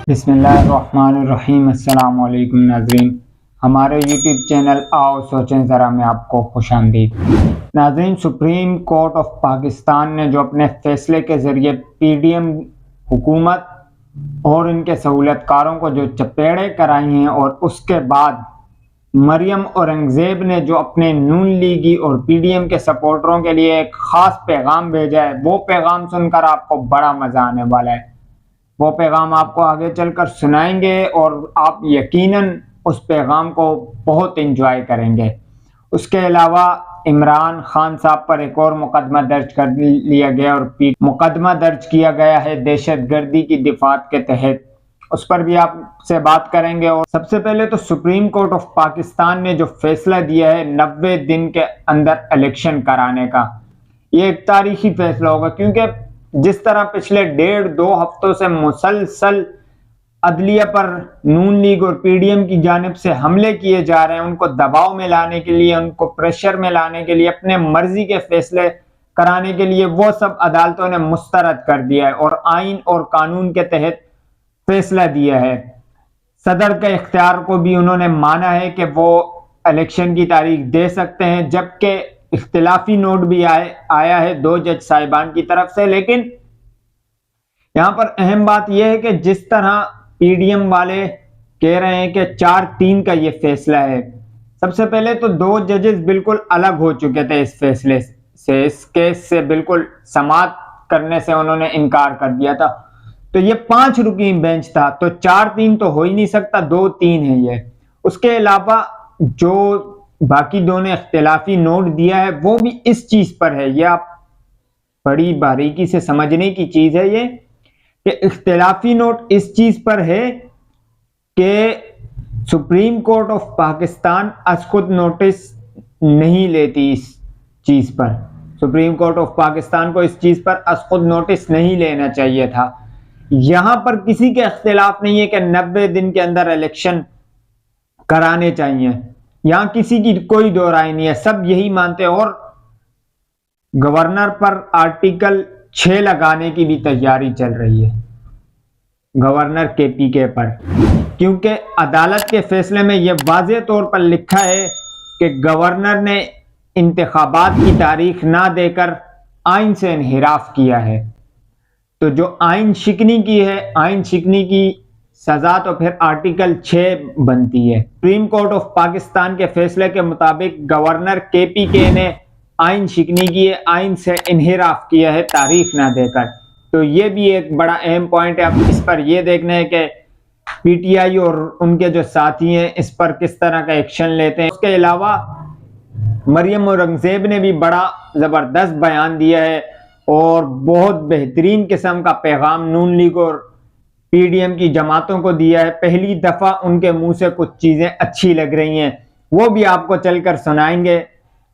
बिस्मिल्लाहिर्रहमानिर्रहीम। अस्सलाम वालेकुम नाज़रीन, हमारे यूट्यूब चैनल आओ सोचें ज़रा में आपको खुशामदीद। नाज़रीन, सुप्रीम कोर्ट ऑफ पाकिस्तान ने जो अपने फैसले के ज़रिए पीडीएम हुकूमत और इनके सहूलतकारों को जो चपेड़े कराई हैं और उसके बाद मरियम औरंगज़ेब ने जो अपने नून लीगी और पीडीएम के सपोर्टरों के लिए एक ख़ास पैगाम भेजा है, वो पैगाम सुनकर आपको बड़ा मज़ा आने वाला है। वो पैगाम आपको आगे चलकर सुनाएंगे और आप यकीनन उस पैगाम को बहुत इंजॉय करेंगे। उसके अलावा इमरान खान साहब पर एक और मुकदमा दर्ज कर लिया गया और मुकदमा दर्ज किया गया है दहशतगर्दी की दिफात के तहत। उस पर भी आपसे बात करेंगे। और सबसे पहले तो सुप्रीम कोर्ट ऑफ पाकिस्तान ने जो फैसला दिया है 90 दिन के अंदर इलेक्शन कराने का, ये एक तारीखी फैसला होगा, क्योंकि जिस तरह पिछले 1.5-2 हफ्तों से मुसलसल अदलिया पर नून लीग और पीडीएम की जानिब से हमले किए जा रहे हैं, उनको दबाव में लाने के लिए, उनको प्रेशर में लाने के लिए, अपने मर्जी के फैसले कराने के लिए, वो सब अदालतों ने मुस्तरद कर दिया है और आइन और कानून के तहत फैसला दिया है। सदर के इख्तियार को भी उन्होंने माना है कि वो इलेक्शन की तारीख दे सकते हैं, जबकि इख्तिलाफी नोट भी आया है 2 जज साहिबान की तरफ से। लेकिन यहां पर अहम बात यह है कि जिस तरह पीडीएम वाले कह रहे हैं कि 4-3 का ये फैसला है, सबसे पहले तो 2 जजेस बिल्कुल अलग हो चुके थे इस फैसले से, इस केस से बिल्कुल समाअत करने से उन्होंने इनकार कर दिया था। तो ये 5 रुकनी बेंच था, तो 4-3 तो हो ही नहीं सकता, 2-3 है ये। उसके अलावा जो बाकी दोनों इख्तिलाफी नोट दिया है वो भी इस चीज पर है, ये आप बड़ी बारीकी से समझने की चीज है ये, कि इख्तिलाफी नोट इस चीज पर है कि सुप्रीम कोर्ट ऑफ पाकिस्तान खुद नोटिस नहीं लेती इस चीज पर। सुप्रीम कोर्ट ऑफ पाकिस्तान को इस चीज पर खुद नोटिस नहीं लेना चाहिए था। यहां पर किसी के इख्तिलाफ नहीं है कि 90 दिन के अंदर इलेक्शन कराने चाहिए, यहां किसी की कोई दो राय नहीं है, सब यही मानते हैं। और गवर्नर पर आर्टिकल 6 लगाने की भी तैयारी चल रही है, गवर्नर केपीके पर, क्योंकि अदालत के फैसले में यह वाज़ेह तौर पर लिखा है कि गवर्नर ने इंतखाबात की तारीख ना देकर आइन से इन्हिराफ किया है। तो जो आइन शिकनी की है, आइन शिकनी की सजा तो फिर आर्टिकल 6 बनती है। सुप्रीम कोर्ट ऑफ पाकिस्तान के फैसले के मुताबिक गवर्नर केपीके ने आइन शिकनी की है, आइन से इन्हिराफ किया है तारीख ना देकर। तो ये भी एक बड़ा अहम पॉइंट है। अब इस पर यह देखना है कि पीटीआई और उनके जो साथी हैं इस पर किस तरह का एक्शन लेते हैं। उसके अलावा मरियम औरंगज़ेब ने भी बड़ा जबरदस्त बयान दिया है और बहुत बेहतरीन किस्म का पैगाम नून लीग और पीडीएम की जमातों को दिया है। पहली दफा उनके मुंह से कुछ चीजें अच्छी लग रही हैं, वो भी आपको चलकर सुनाएंगे।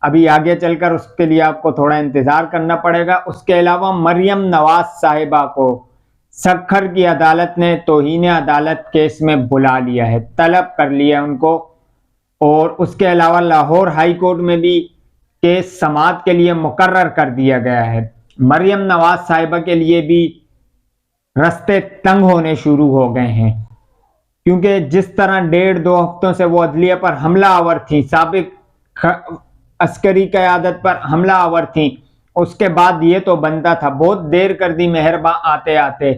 अभी आगे चलकर उसके लिए आपको थोड़ा इंतजार करना पड़ेगा। उसके अलावा मरियम नवाज साहिबा को सक्खर की अदालत ने तौहीन अदालत केस में बुला लिया है, तलब कर लिया उनको। और उसके अलावा लाहौर हाई कोर्ट में भी केस समाअत के लिए मुकर्रर कर दिया गया है। मरियम नवाज साहिबा के लिए भी रास्ते तंग होने शुरू हो गए हैं, क्योंकि जिस तरह 1.5-2 हफ्तों से वो अदलिया पर हमला आवर थी, साबिक अस्करी क़यादत पर हमला आवर थी, उसके बाद ये तो बनता था। बहुत देर कर दी मेहरबा आते आते,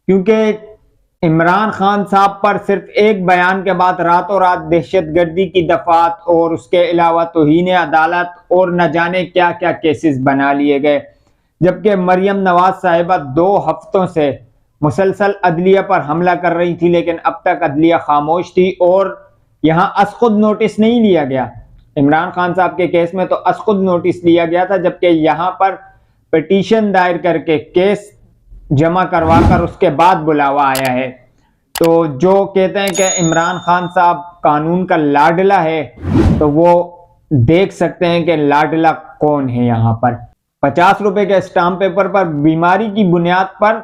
क्योंकि इमरान खान साहब पर सिर्फ एक बयान के बाद रातों रात दहशतगर्दी की दफात और उसके अलावा तौहीन अदालत और न जाने क्या क्या केसेस बना लिए गए। जबकि मरियम नवाज साहिबा 2 हफ्तों से मुसलसल अदलिया पर हमला कर रही थी, लेकिन अब तक अदलिया खामोश थी और यहाँ खुद नोटिस नहीं लिया गया। इमरान खान साहब के केस में तो खुद नोटिस लिया गया था, जबकि यहाँ पर पिटीशन दायर करके केस जमा करवा कर उसके बाद बुलावा आया है। तो जो कहते हैं कि इमरान खान साहब कानून का लाडला है, तो वो देख सकते हैं कि लाडला कौन है। यहाँ पर 50 रुपए के स्टाम्प पेपर पर बीमारी की बुनियाद पर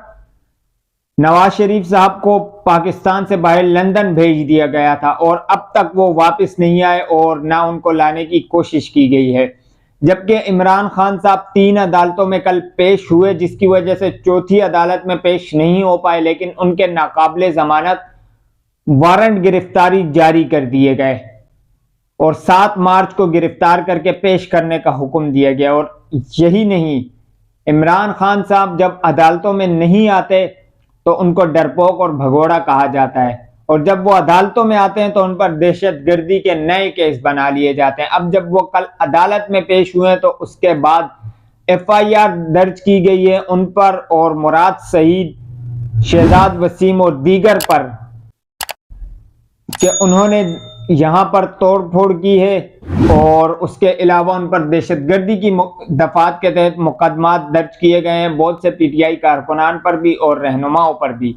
नवाज शरीफ साहब को पाकिस्तान से बाहर लंदन भेज दिया गया था और अब तक वो वापस नहीं आए और ना उनको लाने की कोशिश की गई है। जबकि इमरान खान साहब 3 अदालतों में कल पेश हुए, जिसकी वजह से चौथी अदालत में पेश नहीं हो पाए, लेकिन उनके नाकाबिले जमानत वारंट गिरफ्तारी जारी कर दिए गए और 7 मार्च को गिरफ्तार करके पेश करने का हुक्म दिया गया। और यही नहीं, इमरान खान साहब जब अदालतों में नहीं आते तो उनको डरपोक और भगोड़ा कहा जाता है, और जब वो अदालतों में आते हैं तो उन पर दहशतगर्दी के नए केस बना लिए जाते हैं। अब जब वो कल अदालत में पेश हुए तो उसके बाद FIR दर्ज की गई है उन पर और मुराद सईद, शहजाद वसीम और दीगर पर कि उन्होंने यहाँ पर तोड़ फोड़ की है, और उसके अलावा उन पर दहशतगर्दी की दफात के तहत मुकदमात दर्ज किए गए हैं, बहुत से PTI कारकुनान पर भी और रहनुमाओं पर भी।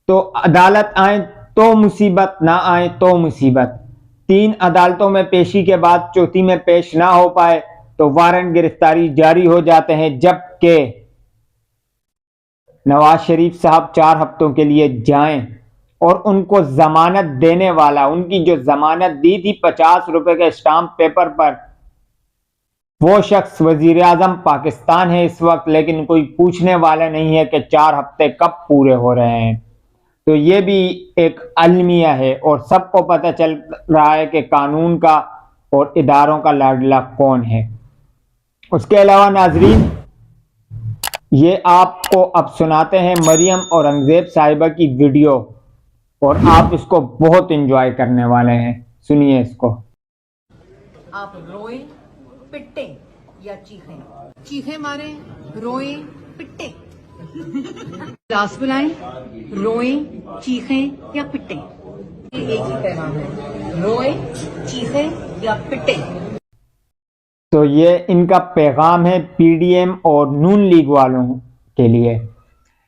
तो अदालत आए तो मुसीबत, ना आए तो मुसीबत। 3 अदालतों में पेशी के बाद चौथी में पेश ना हो पाए तो वारंट गिरफ्तारी जारी हो जाते हैं, जबकि नवाज शरीफ साहब 4 हफ्तों के लिए जाएं और उनको जमानत देने वाला, उनकी जो जमानत दी थी 50 रुपए के स्टाम्प पेपर पर, वो शख्स वजीर आजम पाकिस्तान है इस वक्त, लेकिन कोई पूछने वाला नहीं है कि 4 हफ्ते कब पूरे हो रहे हैं। तो ये भी एक अलमिया है और सबको पता चल रहा है कि कानून का और इदारों का लाडला कौन है। उसके अलावा नाजरीन, ये आपको अब सुनाते हैं मरियम औरंगजेब साहिबा की वीडियो, और आप इसको बहुत एंजॉय करने वाले हैं। सुनिए इसको। आप रोएं, पिटें या चीखें? चीखें मारें, रोएं, पिटें। क्लास बुलाएं, रोएं, चीखें या पिटें। ये एक ही पैगाम है, रोएं, चीखें या पिटें। तो ये इनका पैगाम है PDM और नून लीग वालों के लिए।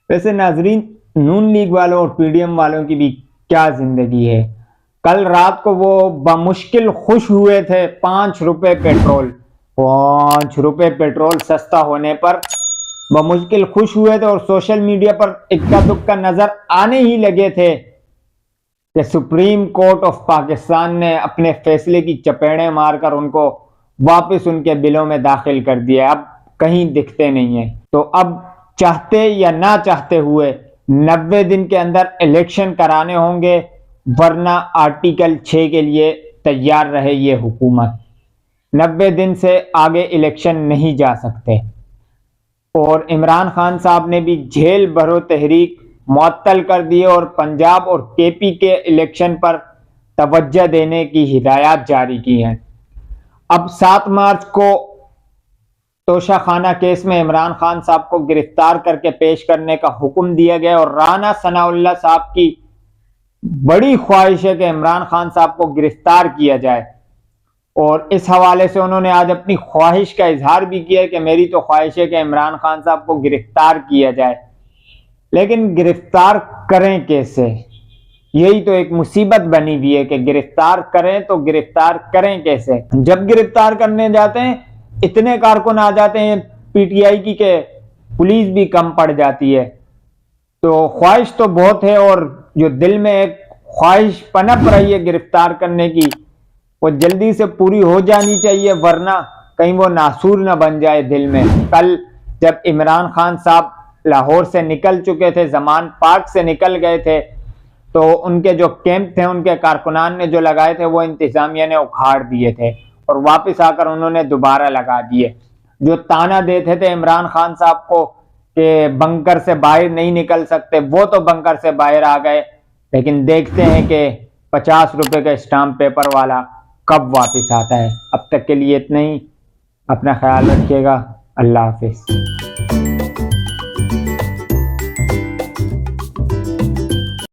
वैसे नाजरीन, नून लीग वालों और PDM वालों की भी क्या जिंदगी है। कल रात को वो बमुश्किल खुश हुए थे 5 रुपए पेट्रोल, 5 रुपए पेट्रोल सस्ता होने पर बमुश्किल खुश हुए थे, और सोशल मीडिया पर इक्का दुक्का नजर आने ही लगे थे कि सुप्रीम कोर्ट ऑफ पाकिस्तान ने अपने फैसले की चपेड़े मारकर उनको वापस उनके बिलों में दाखिल कर दिया। अब कहीं दिखते नहीं है। तो अब चाहते या ना चाहते हुए 90 दिन के अंदर इलेक्शन कराने होंगे, वरना आर्टिकल 6 के लिए तैयार रहे ये हुकूमत। 90 दिन से आगे इलेक्शन नहीं जा सकते। और इमरान खान साहब ने भी जेल भरो तहरीक मुअत्तल कर दी और पंजाब और KP के इलेक्शन पर तवज्जो देने की हिदायत जारी की हैं। अब 7 मार्च को तोशाखाना केस में इमरान खान साहब को गिरफ्तार करके पेश करने का हुक्म दिया गया, और राना सनाउल्लाह साहब की बड़ी ख्वाहिश है कि इमरान खान साहब को गिरफ्तार किया जाए, और इस हवाले से उन्होंने आज अपनी ख्वाहिश का इजहार भी किया कि मेरी तो ख्वाहिश है कि इमरान खान साहब को गिरफ्तार किया जाए। लेकिन गिरफ्तार करें कैसे, यही तो एक मुसीबत बनी हुई है कि गिरफ्तार करें तो गिरफ्तार करें कैसे। जब गिरफ्तार करने जाते हैं इतने कारकुन आ जाते हैं PTI की के पुलिस भी कम पड़ जाती है। तो ख्वाहिश तो बहुत है, और जो दिल में एक ख्वाहिश पनप रही है गिरफ्तार करने की, वो जल्दी से पूरी हो जानी चाहिए, वरना कहीं वो नासूर ना बन जाए दिल में। कल जब इमरान खान साहब लाहौर से निकल चुके थे, जमान पार्क से निकल गए थे, तो उनके जो कैंप थे, उनके कारकुनान ने जो लगाए थे, वो इंतजामिया ने उखाड़ दिए थे और वापस आकर उन्होंने दोबारा लगा दिए। जो ताना देते थे इमरान खान साहब को कि बंकर से बाहर नहीं निकल सकते, वो तो बंकर से बाहर आ गए। लेकिन देखते हैं कि 50 रुपए का स्टाम्प पेपर वाला कब वापस आता है। अब तक के लिए इतना ही। अपना ख्याल रखिएगा। अल्लाह हाफिज।